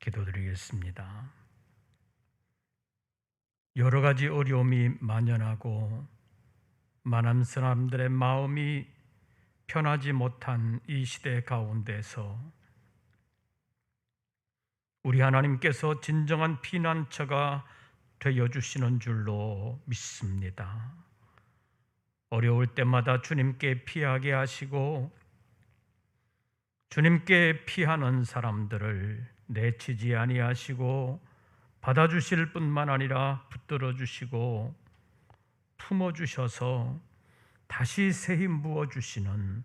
기도드리겠습니다. 여러 가지 어려움이 만연하고 많은 사람들의 마음이 편하지 못한 이 시대 가운데서 우리 하나님께서 진정한 피난처가 되어주시는 줄로 믿습니다. 어려울 때마다 주님께 피하게 하시고 주님께 피하는 사람들을 내치지 아니하시고 받아주실 뿐만 아니라 붙들어 주시고 품어주셔서 다시 새 힘 부어주시는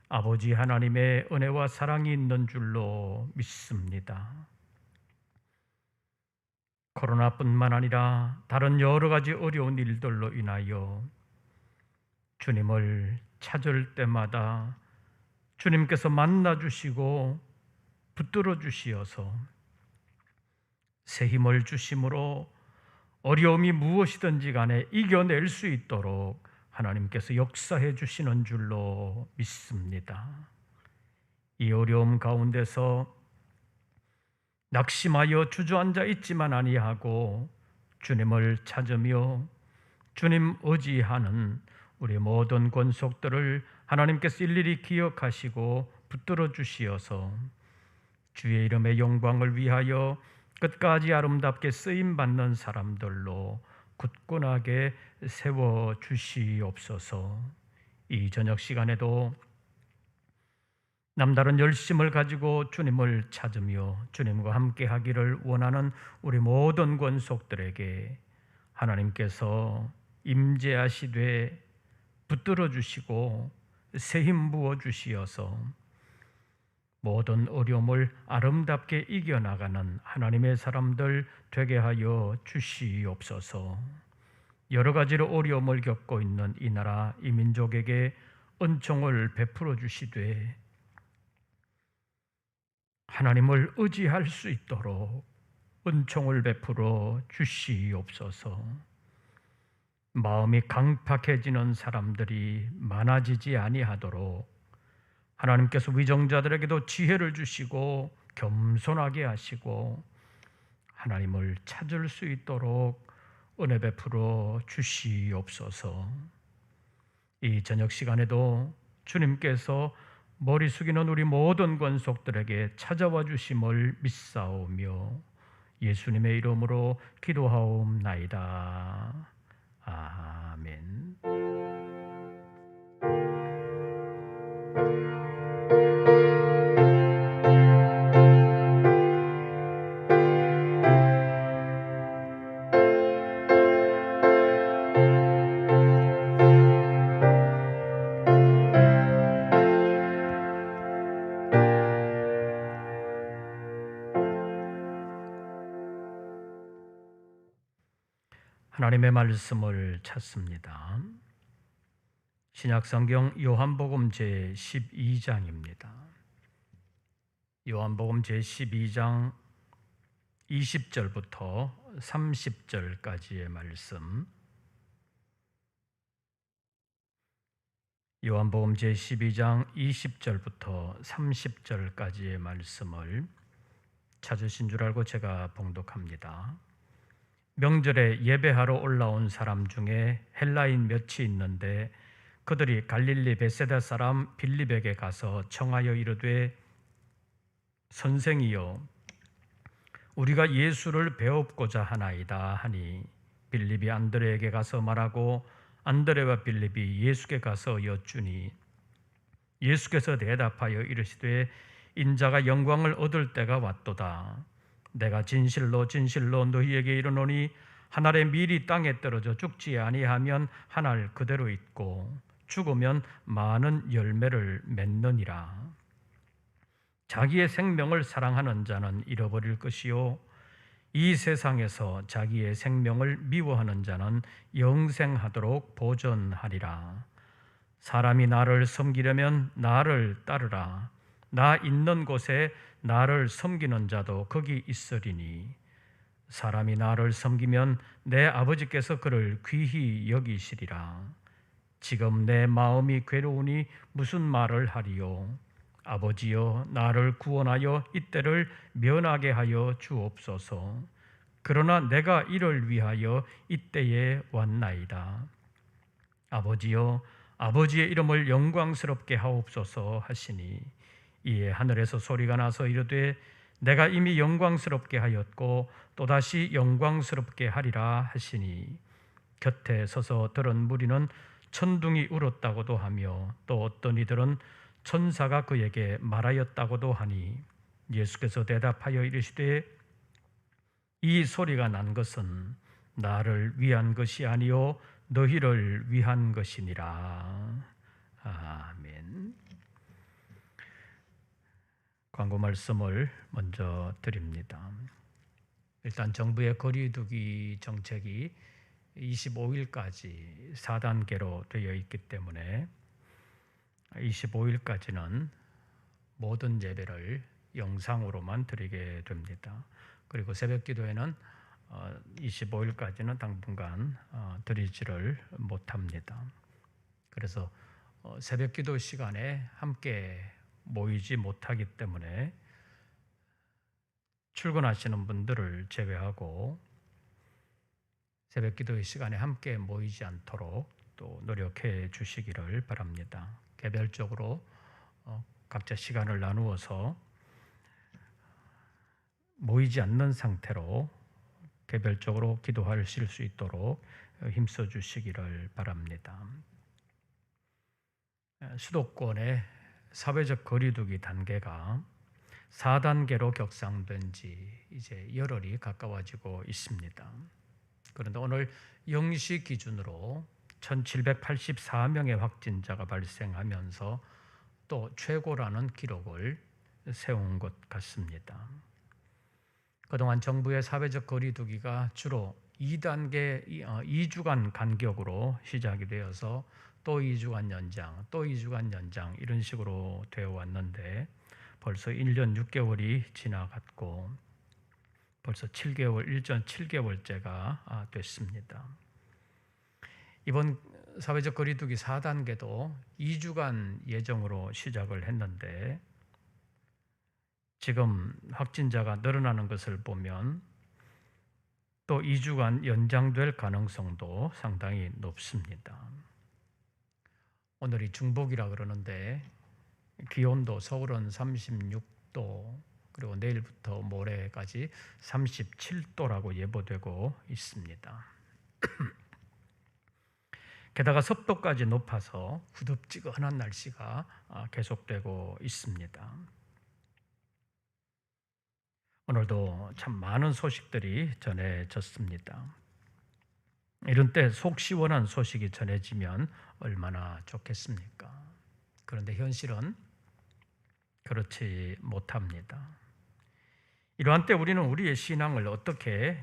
아버지 하나님의 은혜와 사랑이 있는 줄로 믿습니다. 코로나뿐만 아니라 다른 여러 가지 어려운 일들로 인하여 주님을 찾을 때마다 주님께서 만나주시고 붙들어 주시어서 새 힘을 주심으로 어려움이 무엇이든지 간에 이겨낼 수 있도록 하나님께서 역사해 주시는 줄로 믿습니다. 이 어려움 가운데서 낙심하여 주저앉아 있지만 아니하고 주님을 찾으며 주님 의지하는 우리 모든 권속들을 하나님께서 일일이 기억하시고 붙들어 주시어서 주의 이름의 영광을 위하여 끝까지 아름답게 쓰임받는 사람들로 굳건하게 세워주시옵소서. 이 저녁 시간에도 남다른 열심을 가지고 주님을 찾으며 주님과 함께 하기를 원하는 우리 모든 권속들에게 하나님께서 임재하시되 붙들어 주시고 새 힘 부어 주시어서 모든 어려움을 아름답게 이겨나가는 하나님의 사람들 되게 하여 주시옵소서. 여러 가지로 어려움을 겪고 있는 이 나라 이 민족에게 은총을 베풀어 주시되 하나님을 의지할 수 있도록 은총을 베풀어 주시옵소서. 마음이 강팍해지는 사람들이 많아지지 아니하도록 하나님께서 위정자들에게도 지혜를 주시고 겸손하게 하시고 하나님을 찾을 수 있도록 은혜 베풀어 주시옵소서. 이 저녁 시간에도 주님께서 머리 숙이는 우리 모든 권속들에게 찾아와 주심을 믿사오며 예수님의 이름으로 기도하옵나이다. 아멘. 하나님의 말씀을 찾습니다. 신약성경 요한복음 제12장입니다. 요한복음 제12장 20절부터 30절까지의 말씀, 요한복음 제12장 20절부터 30절까지의 말씀을 찾으신 줄 알고 제가 봉독합니다. 명절에 예배하러 올라온 사람 중에 헬라인 몇이 있는데 그들이 갈릴리 베세다 사람 빌립에게 가서 청하여 이르되 선생이여 우리가 예수를 배웁고자 하나이다 하니 빌립이 안드레에게 가서 말하고 안드레와 빌립이 예수께 가서 여쭈니 예수께서 대답하여 이르시되 인자가 영광을 얻을 때가 왔도다. 내가 진실로 진실로 너희에게 이르노니 한 알의 밀이 땅에 떨어져 죽지 아니하면 한 알 그대로 있고 죽으면 많은 열매를 맺느니라. 자기의 생명을 사랑하는 자는 잃어버릴 것이요 이 세상에서 자기의 생명을 미워하는 자는 영생하도록 보존하리라. 사람이 나를 섬기려면 나를 따르라. 나 있는 곳에 나를 섬기는 자도 거기 있으리니 사람이 나를 섬기면 내 아버지께서 그를 귀히 여기시리라. 지금 내 마음이 괴로우니 무슨 말을 하리요? 아버지여 나를 구원하여 이때를 면하게 하여 주옵소서. 그러나 내가 이를 위하여 이때에 왔나이다. 아버지여 아버지의 이름을 영광스럽게 하옵소서 하시니 이에 하늘에서 소리가 나서 이르되 내가 이미 영광스럽게 하였고 또다시 영광스럽게 하리라 하시니 곁에 서서 들은 무리는 천둥이 울었다고도 하며 또 어떤 이들은 천사가 그에게 말하였다고도 하니 예수께서 대답하여 이르시되 이 소리가 난 것은 나를 위한 것이 아니요 너희를 위한 것이니라. 아멘. 광고 말씀을 먼저 드립니다. 일단 정부의 거리두기 정책이 25일까지 4단계로 되어 있기 때문에 25일까지는 모든 예배를 영상으로만 드리게 됩니다. 그리고 새벽 기도회는 25일까지는 당분간 드리지를 못합니다. 그래서 새벽 기도 시간에 함께 모이지 못하기 때문에 출근하시는 분들을 제외하고 새벽 기도의 시간에 함께 모이지 않도록 또 노력해 주시기를 바랍니다. 개별적으로 각자 시간을 나누어서 모이지 않는 상태로 개별적으로 기도하실 수 있도록 힘써 주시기를 바랍니다. 수도권의 사회적 거리두기 단계가 4단계로 격상된 지 이제 열흘이 가까워지고 있습니다. 그런데 오늘 0시 기준으로 1784명의 확진자가 발생하면서 또 최고라는 기록을 세운 것 같습니다. 그동안 정부의 사회적 거리두기가 주로 2단계 2주간 간격으로 시작이 되어서 또 2주간 연장, 또 2주간 연장 이런 식으로 되어 왔는데 벌써 1년 6개월이 지나갔고 벌써 7개월째가 됐습니다. 이번 사회적 거리두기 4단계도 2주간 예정으로 시작을 했는데 지금 확진자가 늘어나는 것을 보면 또 2주간 연장될 가능성도 상당히 높습니다. 오늘이 중복이라 그러는데 기온도 서울은 36도 그리고 내일부터 모레까지 37도라고 예보되고 있습니다. 게다가 습도까지 높아서 후덥지근한 날씨가 계속되고 있습니다. 오늘도 참 많은 소식들이 전해졌습니다. 이런 때 속 시원한 소식이 전해지면 얼마나 좋겠습니까? 그런데 현실은 그렇지 못합니다. 이러한 때 우리는 우리의 신앙을 어떻게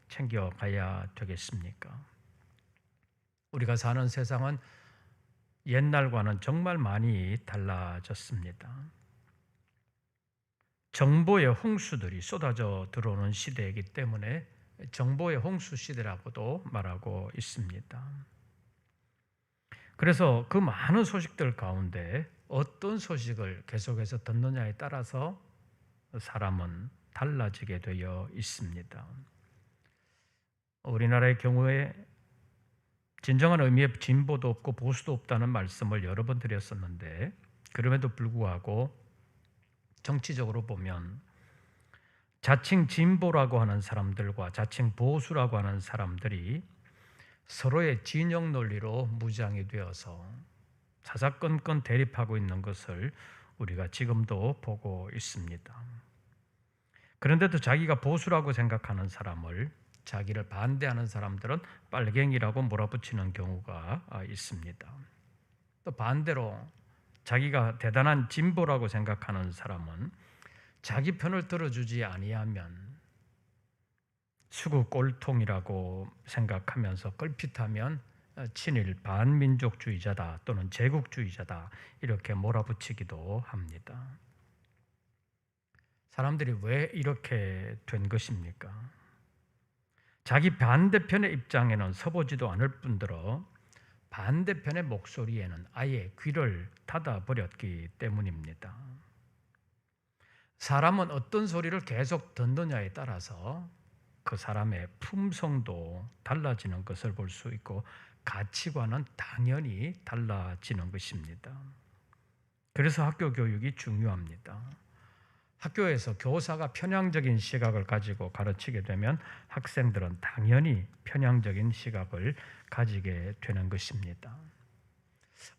챙겨가야 되겠습니까? 우리가 사는 세상은 옛날과는 정말 많이 달라졌습니다. 정보의 홍수들이 쏟아져 들어오는 시대이기 때문에 정보의 홍수 시대라고도 말하고 있습니다. 그래서 그 많은 소식들 가운데 어떤 소식을 계속해서 듣느냐에 따라서 사람은 달라지게 되어 있습니다. 우리나라의 경우에 진정한 의미의 진보도 없고 보수도 없다는 말씀을 여러 번 드렸었는데 그럼에도 불구하고 정치적으로 보면 자칭 진보라고 하는 사람들과 자칭 보수라고 하는 사람들이 서로의 진영 논리로 무장이 되어서 사사건건 대립하고 있는 것을 우리가 지금도 보고 있습니다. 그런데도 자기가 보수라고 생각하는 사람을 자기를 반대하는 사람들은 빨갱이라고 몰아붙이는 경우가 있습니다. 또 반대로 자기가 대단한 진보라고 생각하는 사람은 자기 편을 들어주지 아니하면 수구 꼴통이라고 생각하면서 껄핏하면 친일 반민족주의자다 또는 제국주의자다 이렇게 몰아붙이기도 합니다. 사람들이 왜 이렇게 된 것입니까? 자기 반대편의 입장에는 서보지도 않을 뿐더러 반대편의 목소리에는 아예 귀를 닫아버렸기 때문입니다. 사람은 어떤 소리를 계속 듣느냐에 따라서 그 사람의 품성도 달라지는 것을 볼 수 있고 가치관은 당연히 달라지는 것입니다. 그래서 학교 교육이 중요합니다. 학교에서 교사가 편향적인 시각을 가지고 가르치게 되면 학생들은 당연히 편향적인 시각을 가지게 되는 것입니다.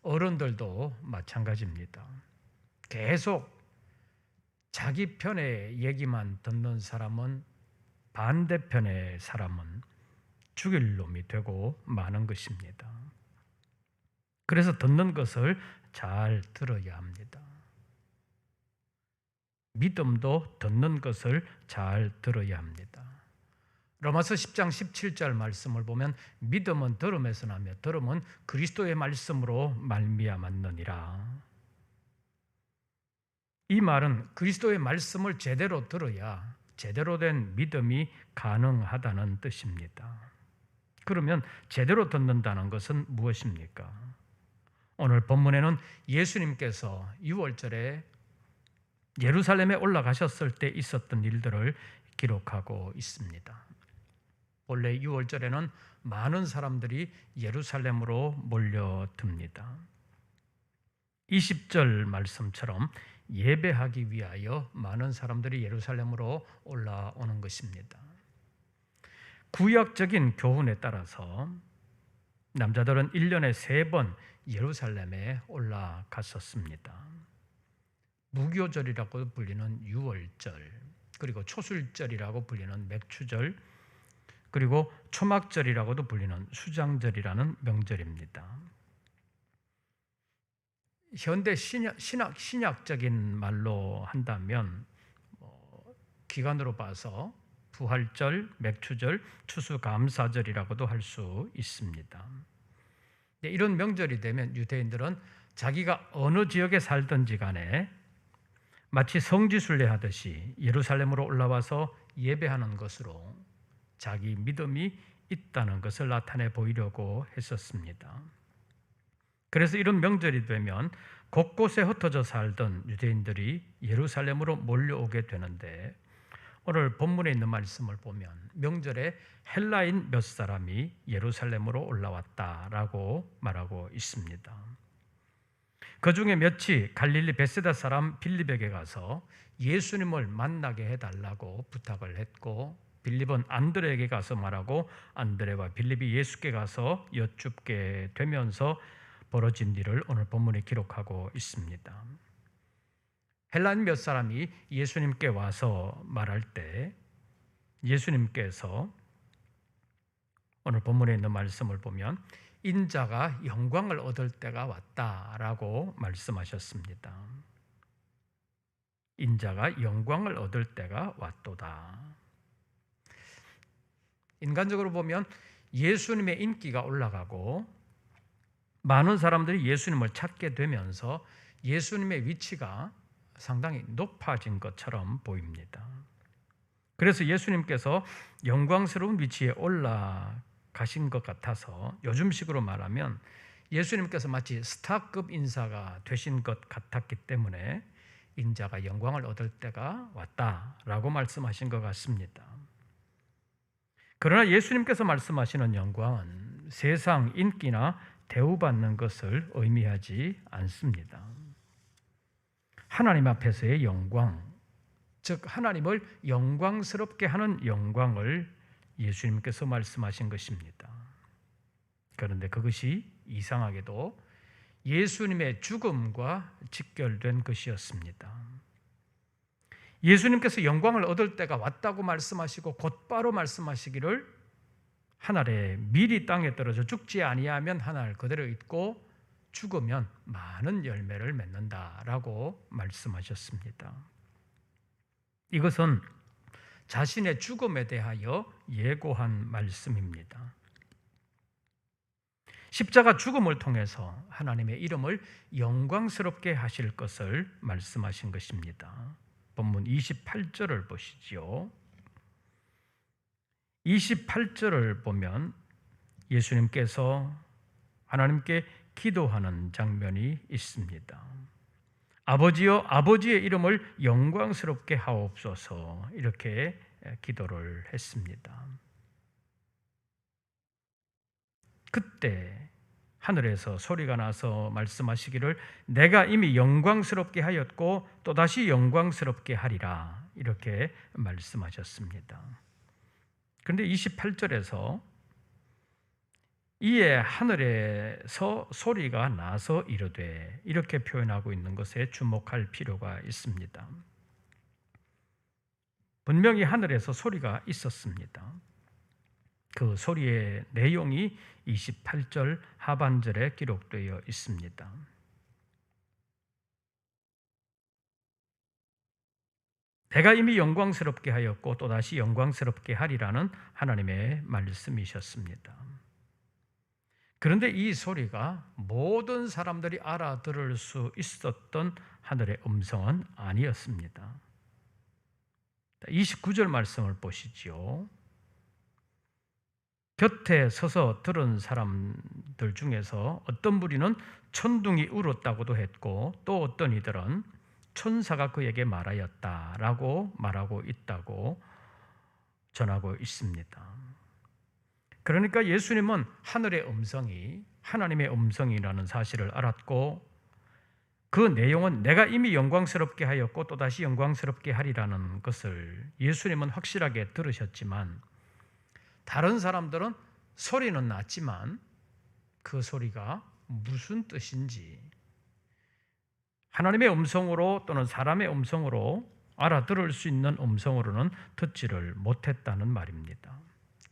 어른들도 마찬가지입니다. 계속 자기 편의 얘기만 듣는 사람은 반대편의 사람은 죽일 놈이 되고 마는 것입니다. 그래서 듣는 것을 잘 들어야 합니다. 믿음도 듣는 것을 잘 들어야 합니다. 로마서 10장 17절 말씀을 보면 믿음은 들음에서 나며 들음은 그리스도의 말씀으로 말미암았느니라. 이 말은 그리스도의 말씀을 제대로 들어야 제대로 된 믿음이 가능하다는 뜻입니다. 그러면 제대로 듣는다는 것은 무엇입니까? 오늘 본문에는 예수님께서 6월절에 예루살렘에 올라가셨을 때 있었던 일들을 기록하고 있습니다. 원래 6월절에는 많은 사람들이 예루살렘으로 몰려듭니다. 20절 말씀처럼 예배하기 위하여 많은 사람들이 예루살렘으로 올라오는 것입니다. 구약적인 교훈에 따라서 남자들은 1년에 3번 예루살렘에 올라갔었습니다. 무교절이라고 불리는 6월절, 그리고 초술절이라고 불리는 맥추절, 그리고 초막절이라고도 불리는 수장절이라는 명절입니다. 현대 신약적인 말로 한다면 기간으로 봐서 부활절, 맥추절, 추수감사절이라고도 할 수 있습니다. 이런 명절이 되면 유대인들은 자기가 어느 지역에 살든지 간에 마치 성지순례 하듯이 예루살렘으로 올라와서 예배하는 것으로 자기 믿음이 있다는 것을 나타내 보이려고 했었습니다. 그래서 이런 명절이 되면 곳곳에 흩어져 살던 유대인들이 예루살렘으로 몰려오게 되는데 오늘 본문에 있는 말씀을 보면 명절에 헬라인 몇 사람이 예루살렘으로 올라왔다라고 말하고 있습니다. 그 중에 몇이 갈릴리 베세다 사람 빌립에게 가서 예수님을 만나게 해달라고 부탁을 했고 빌립은 안드레에게 가서 말하고 안드레와 빌립이 예수께 가서 여쭙게 되면서 벌어진 일을 오늘 본문에 기록하고 있습니다. 헬라인 몇 사람이 예수님께 와서 말할 때 예수님께서 오늘 본문에 있는 말씀을 보면 인자가 영광을 얻을 때가 왔다라고 말씀하셨습니다. 인자가 영광을 얻을 때가 왔도다. 인간적으로 보면 예수님의 인기가 올라가고 많은 사람들이 예수님을 찾게 되면서 예수님의 위치가 상당히 높아진 것처럼 보입니다. 그래서 예수님께서 영광스러운 위치에 올라가신 것 같아서 요즘식으로 말하면 예수님께서 마치 스타급 인사가 되신 것 같았기 때문에 인자가 영광을 얻을 때가 왔다라고 말씀하신 것 같습니다. 그러나 예수님께서 말씀하시는 영광은 세상 인기나 대우받는 것을 의미하지 않습니다. 하나님 앞에서의 영광, 즉 하나님을 영광스럽게 하는 영광을 예수님께서 말씀하신 것입니다. 그런데 그것이 이상하게도 예수님의 죽음과 직결된 것이었습니다. 예수님께서 영광을 얻을 때가 왔다고 말씀하시고 곧바로 말씀하시기를 한 알에 밀이 땅에 떨어져 죽지 아니하면 한 알 그대로 있고 죽으면 많은 열매를 맺는다라고 말씀하셨습니다. 이것은 자신의 죽음에 대하여 예고한 말씀입니다. 십자가 죽음을 통해서 하나님의 이름을 영광스럽게 하실 것을 말씀하신 것입니다. 본문 28절을 보시죠. 28절을 보면 예수님께서 하나님께 기도하는 장면이 있습니다. 아버지여, 아버지의 이름을 영광스럽게 하옵소서, 이렇게 기도를 했습니다. 그때 하늘에서 소리가 나서 말씀하시기를 내가 이미 영광스럽게 하였고 또다시 영광스럽게 하리라, 이렇게 말씀하셨습니다. 그런데 28절에서 이에 하늘에서 소리가 나서 이르되, 이렇게 표현하고 있는 것에 주목할 필요가 있습니다. 분명히 하늘에서 소리가 있었습니다. 그 소리의 내용이 28절 하반절에 기록되어 있습니다. 내가 이미 영광스럽게 하였고 또다시 영광스럽게 하리라는 하나님의 말씀이셨습니다. 그런데 이 소리가 모든 사람들이 알아들을 수 있었던 하늘의 음성은 아니었습니다. 29절 말씀을 보시죠. 곁에 서서 들은 사람들 중에서 어떤 무리는 천둥이 울었다고도 했고 또 어떤 이들은 천사가 그에게 말하였다라고 말하고 있다고 전하고 있습니다. 그러니까 예수님은 하늘의 음성이 하나님의 음성이라는 사실을 알았고 그 내용은 내가 이미 영광스럽게 하였고 또다시 영광스럽게 하리라는 것을 예수님은 확실하게 들으셨지만 다른 사람들은 소리는 났지만 그 소리가 무슨 뜻인지 하나님의 음성으로 또는 사람의 음성으로 알아들을 수 있는 음성으로는 듣지를 못했다는 말입니다.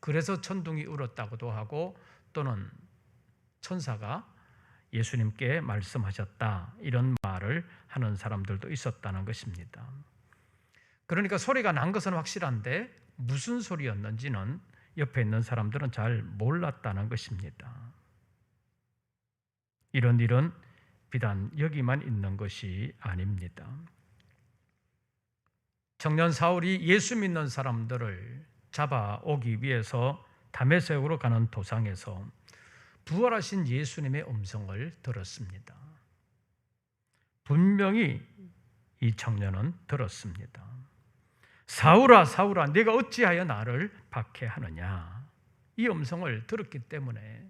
그래서 천둥이 울었다고도 하고 또는 천사가 예수님께 말씀하셨다, 이런 말을 하는 사람들도 있었다는 것입니다. 그러니까 소리가 난 것은 확실한데 무슨 소리였는지는 옆에 있는 사람들은 잘 몰랐다는 것입니다. 이런 일은 비단 여기만 있는 것이 아닙니다. 청년 사울이 예수 믿는 사람들을 잡아오기 위해서 다메섹으로 가는 도상에서 부활하신 예수님의 음성을 들었습니다. 분명히 이 청년은 들었습니다. 사울아 사울아 네가 어찌하여 나를 박해하느냐, 이 음성을 들었기 때문에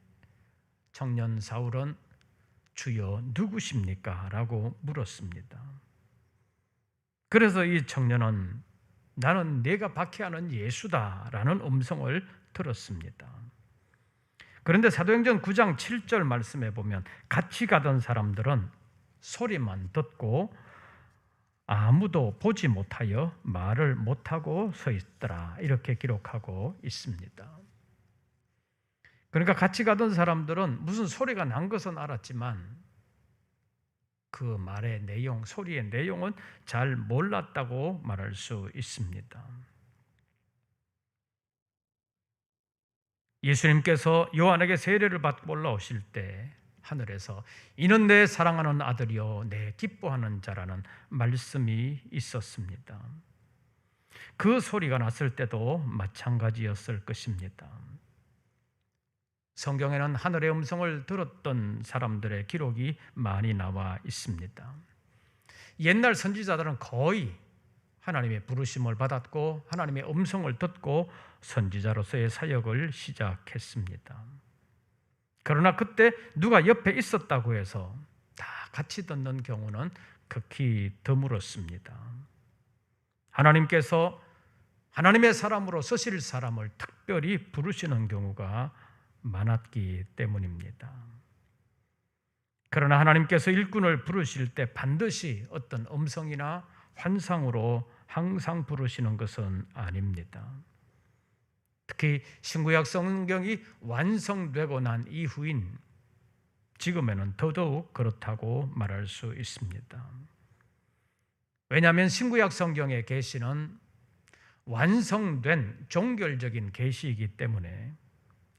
청년 사울은 주여 누구십니까? 라고 물었습니다. 그래서 이 청년은 나는 네가 박해하는 예수다 라는 음성을 들었습니다. 그런데 사도행전 9장 7절 말씀에 보면 같이 가던 사람들은 소리만 듣고 아무도 보지 못하여 말을 못하고 서 있더라, 이렇게 기록하고 있습니다. 그러니까 같이 가던 사람들은 무슨 소리가 난 것은 알았지만 그 말의 내용, 소리의 내용은 잘 몰랐다고 말할 수 있습니다. 예수님께서 요한에게 세례를 받고 올라오실 때 하늘에서 이는 내 사랑하는 아들이요 내 기뻐하는 자라는 말씀이 있었습니다. 그 소리가 났을 때도 마찬가지였을 것입니다. 성경에는 하늘의 음성을 들었던 사람들의 기록이 많이 나와 있습니다. 옛날 선지자들은 거의 하나님의 부르심을 받았고 하나님의 음성을 듣고 선지자로서의 사역을 시작했습니다. 그러나 그때 누가 옆에 있었다고 해서 다 같이 듣는 경우는 극히 드물었습니다. 하나님께서 하나님의 사람으로 쓰실 사람을 특별히 부르시는 경우가 많았기 때문입니다. 그러나 하나님께서 일꾼을 부르실 때 반드시 어떤 음성이나 환상으로 항상 부르시는 것은 아닙니다. 특히 신구약 성경이 완성되고 난 이후인 지금에는 더더욱 그렇다고 말할 수 있습니다. 왜냐하면 신구약 성경의 계시는 완성된 종결적인 계시이기 때문에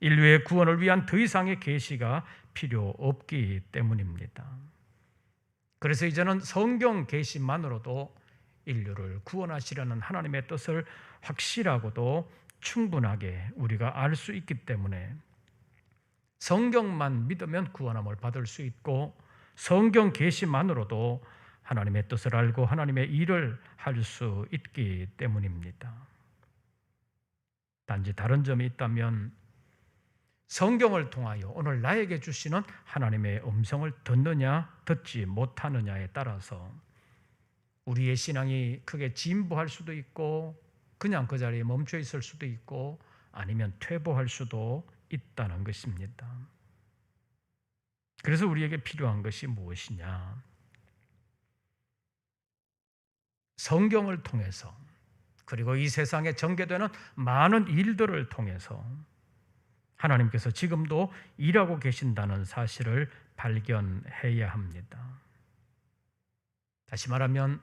인류의 구원을 위한 더 이상의 계시가 필요 없기 때문입니다. 그래서 이제는 성경 계시만으로도 인류를 구원하시려는 하나님의 뜻을 확실하고도 충분하게 우리가 알 수 있기 때문에 성경만 믿으면 구원함을 받을 수 있고 성경 계시만으로도 하나님의 뜻을 알고 하나님의 일을 할 수 있기 때문입니다. 단지 다른 점이 있다면 성경을 통하여 오늘 나에게 주시는 하나님의 음성을 듣느냐 듣지 못하느냐에 따라서 우리의 신앙이 크게 진보할 수도 있고 그냥 그 자리에 멈춰 있을 수도 있고 아니면 퇴보할 수도 있다는 것입니다. 그래서 우리에게 필요한 것이 무엇이냐? 성경을 통해서 그리고 이 세상에 전개되는 많은 일들을 통해서 하나님께서 지금도 일하고 계신다는 사실을 발견해야 합니다. 다시 말하면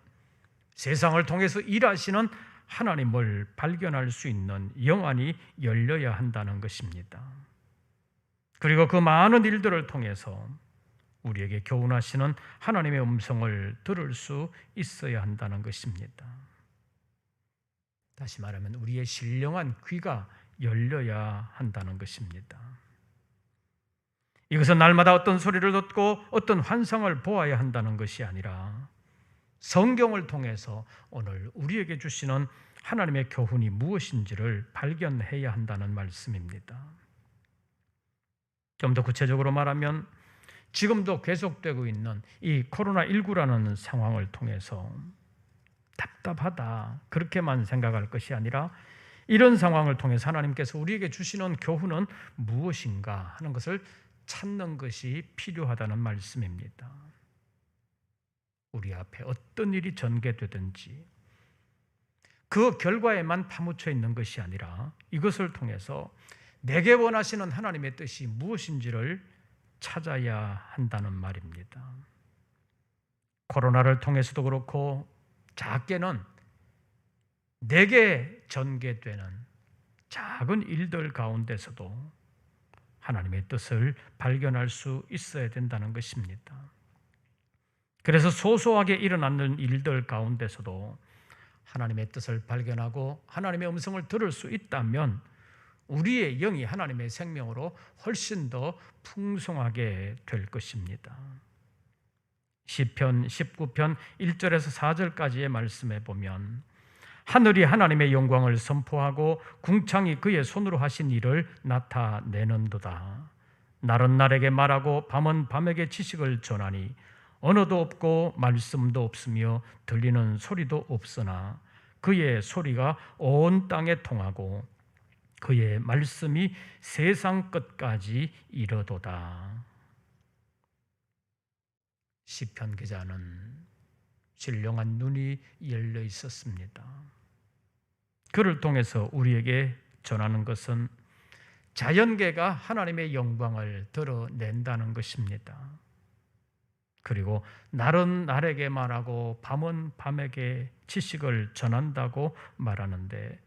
세상을 통해서 일하시는 하나님을 발견할 수 있는 영안이 열려야 한다는 것입니다. 그리고 그 많은 일들을 통해서 우리에게 교훈하시는 하나님의 음성을 들을 수 있어야 한다는 것입니다. 다시 말하면 우리의 신령한 귀가 열려야 한다는 것입니다. 이것은 날마다 어떤 소리를 듣고 어떤 환상을 보아야 한다는 것이 아니라 성경을 통해서 오늘 우리에게 주시는 하나님의 교훈이 무엇인지를 발견해야 한다는 말씀입니다. 좀 더 구체적으로 말하면 지금도 계속되고 있는 이 코로나19라는 상황을 통해서 답답하다 그렇게만 생각할 것이 아니라 이런 상황을 통해서 하나님께서 우리에게 주시는 교훈은 무엇인가 하는 것을 찾는 것이 필요하다는 말씀입니다. 우리 앞에 어떤 일이 전개되든지 그 결과에만 파묻혀 있는 것이 아니라 이것을 통해서 내게 원하시는 하나님의 뜻이 무엇인지를 찾아야 한다는 말입니다. 코로나를 통해서도 그렇고 작게는 내게 전개되는 작은 일들 가운데서도 하나님의 뜻을 발견할 수 있어야 된다는 것입니다. 그래서 소소하게 일어나는 일들 가운데서도 하나님의 뜻을 발견하고 하나님의 음성을 들을 수 있다면 우리의 영이 하나님의 생명으로 훨씬 더 풍성하게 될 것입니다. 시편 19편 1절에서 4절까지의 말씀에 보면 하늘이 하나님의 영광을 선포하고 궁창이 그의 손으로 하신 일을 나타내는도다. 날은 날에게 말하고 밤은 밤에게 지식을 전하니 언어도 없고 말씀도 없으며 들리는 소리도 없으나 그의 소리가 온 땅에 통하고 그의 말씀이 세상 끝까지 이르도다. 시편 기자는 신령한 눈이 열려 있었습니다. 그를 통해서 우리에게 전하는 것은 자연계가 하나님의 영광을 드러낸다는 것입니다. 그리고 날은 날에게 말하고 밤은 밤에게 지식을 전한다고 말하는데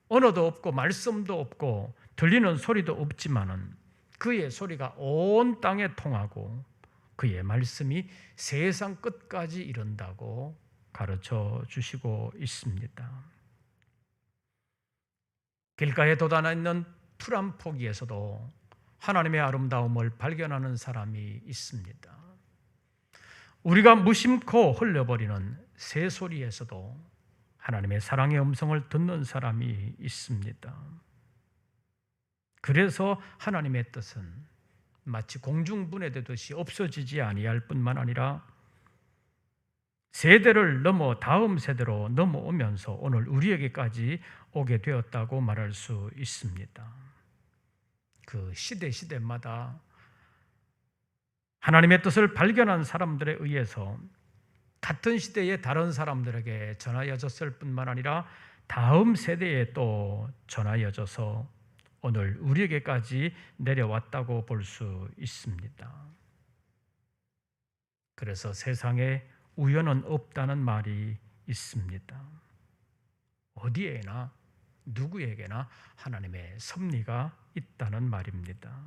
언어도 없고 말씀도 없고 들리는 소리도 없지만은 그의 소리가 온 땅에 통하고 그의 말씀이 세상 끝까지 이른다고 가르쳐 주시고 있습니다. 길가에 돋아나 있는 풀 한 포기에서도 하나님의 아름다움을 발견하는 사람이 있습니다. 우리가 무심코 흘려버리는 새소리에서도 하나님의 사랑의 음성을 듣는 사람이 있습니다. 그래서 하나님의 뜻은 마치 공중분해되듯이 없어지지 아니할 뿐만 아니라 세대를 넘어 다음 세대로 넘어오면서 오늘 우리에게까지 오게 되었다고 말할 수 있습니다. 그 시대마다 하나님의 뜻을 발견한 사람들에 의해서 같은 시대의 다른 사람들에게 전하여졌을 뿐만 아니라 다음 세대에 또 전하여져서 오늘 우리에게까지 내려왔다고 볼 수 있습니다. 그래서 세상에 우연은 없다는 말이 있습니다. 어디에나 누구에게나 하나님의 섭리가 있다는 말입니다.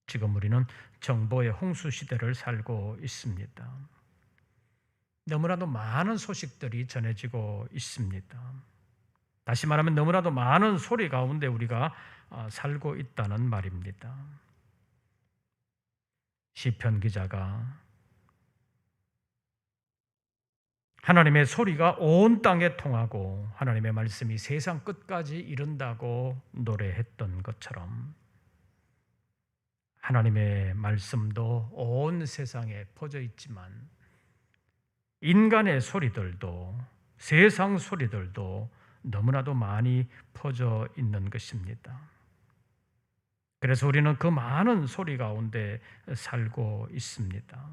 지금 우리는 정보의 홍수 시대를 살고 있습니다. 너무나도 많은 소식들이 전해지고 있습니다. 다시 말하면 너무나도 많은 소리 가운데 우리가 살고 있다는 말입니다. 시편 기자가 하나님의 소리가 온 땅에 통하고 하나님의 말씀이 세상 끝까지 이른다고 노래했던 것처럼 하나님의 말씀도 온 세상에 퍼져 있지만 인간의 소리들도 세상 소리들도 너무나도 많이 퍼져 있는 것입니다. 그래서 우리는 그 많은 소리 가운데 살고 있습니다.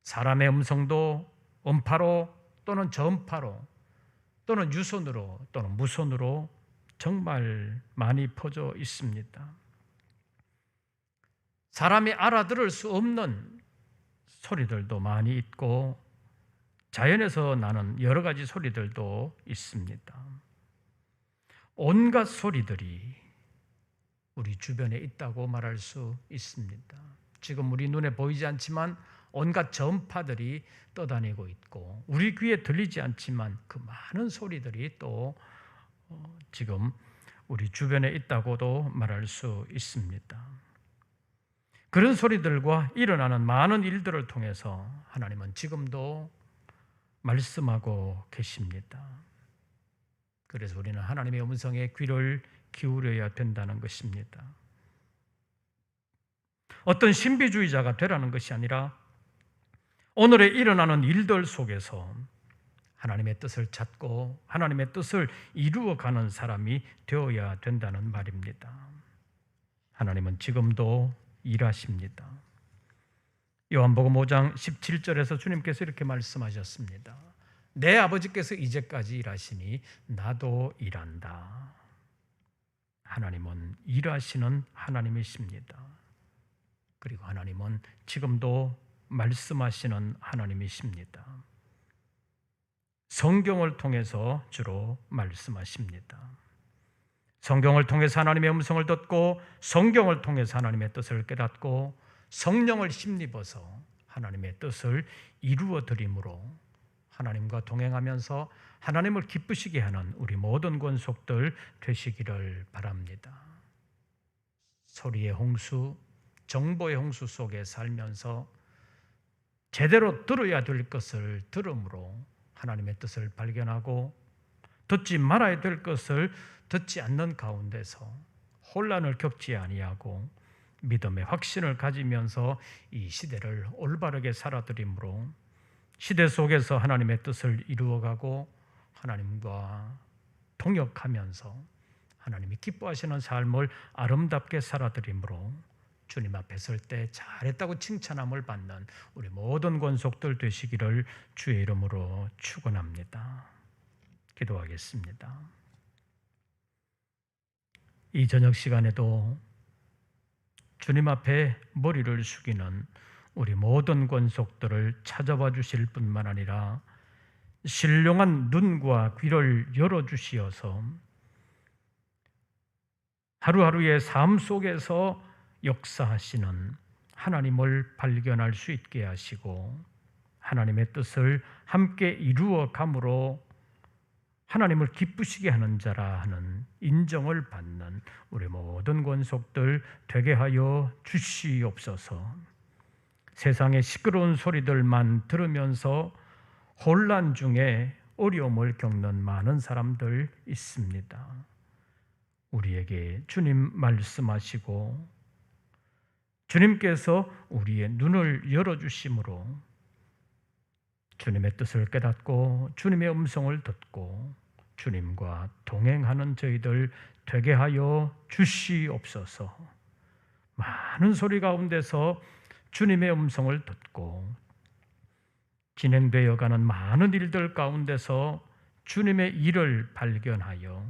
사람의 음성도 음파로 또는 저음파로 또는 유선으로 또는 무선으로 정말 많이 퍼져 있습니다. 사람이 알아들을 수 없는 소리들도 많이 있고 자연에서 나는 여러 가지 소리들도 있습니다. 온갖 소리들이 우리 주변에 있다고 말할 수 있습니다. 지금 우리 눈에 보이지 않지만 온갖 전파들이 떠다니고 있고 우리 귀에 들리지 않지만 그 많은 소리들이 또 지금 우리 주변에 있다고도 말할 수 있습니다. 그런 소리들과 일어나는 많은 일들을 통해서 하나님은 지금도 말씀하고 계십니다. 그래서 우리는 하나님의 음성에 귀를 기울여야 된다는 것입니다. 어떤 신비주의자가 되라는 것이 아니라 오늘에 일어나는 일들 속에서 하나님의 뜻을 찾고 하나님의 뜻을 이루어가는 사람이 되어야 된다는 말입니다. 하나님은 지금도 일하십니다. 요한복음 5장 17절에서 주님께서 이렇게 말씀하셨습니다. 내 아버지께서 이제까지 일하시니 나도 일한다. 하나님은 일하시는 하나님이십니다. 그리고 하나님은 지금도 말씀하시는 하나님이십니다. 성경을 통해서 주로 말씀하십니다. 성경을 통해서 하나님의 음성을 듣고 성경을 통해서 하나님의 뜻을 깨닫고 성령을 힘입어서 하나님의 뜻을 이루어 드림으로 하나님과 동행하면서 하나님을 기쁘시게 하는 우리 모든 권속들 되시기를 바랍니다. 소리의 홍수, 정보의 홍수 속에 살면서 제대로 들어야 될 것을 들음으로 하나님의 뜻을 발견하고 듣지 말아야 될 것을 듣지 않는 가운데서 혼란을 겪지 아니하고 믿음의 확신을 가지면서 이 시대를 올바르게 살아드림으로 시대 속에서 하나님의 뜻을 이루어가고 하나님과 동역하면서 하나님이 기뻐하시는 삶을 아름답게 살아드림으로 주님 앞에 설 때 잘했다고 칭찬함을 받는 우리 모든 권속들 되시기를 주의 이름으로 축원합니다. 기도하겠습니다. 이 저녁 시간에도 주님 앞에 머리를 숙이는 우리 모든 권속들을 찾아봐 주실 뿐만 아니라 신령한 눈과 귀를 열어주시어서 하루하루의 삶 속에서 역사하시는 하나님을 발견할 수 있게 하시고 하나님의 뜻을 함께 이루어 감으로 하나님을 기쁘시게 하는 자라 하는 인정을 받는 우리 모든 권속들 되게 하여 주시옵소서. 세상의 시끄러운 소리들만 들으면서 혼란 중에 어려움을 겪는 많은 사람들 있습니다. 우리에게 주님 말씀하시고 주님께서 우리의 눈을 열어주심으로 주님의 뜻을 깨닫고 주님의 음성을 듣고 주님과 동행하는 저희들 되게 하여 주시옵소서. 많은 소리 가운데서 주님의 음성을 듣고 진행되어 가는 많은 일들 가운데서 주님의 일을 발견하여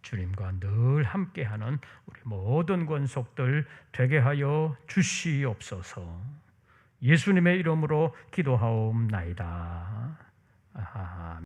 주님과 늘 함께하는 우리 모든 권속들 되게 하여 주시옵소서. 예수님의 이름으로 기도하옵나이다. 아멘.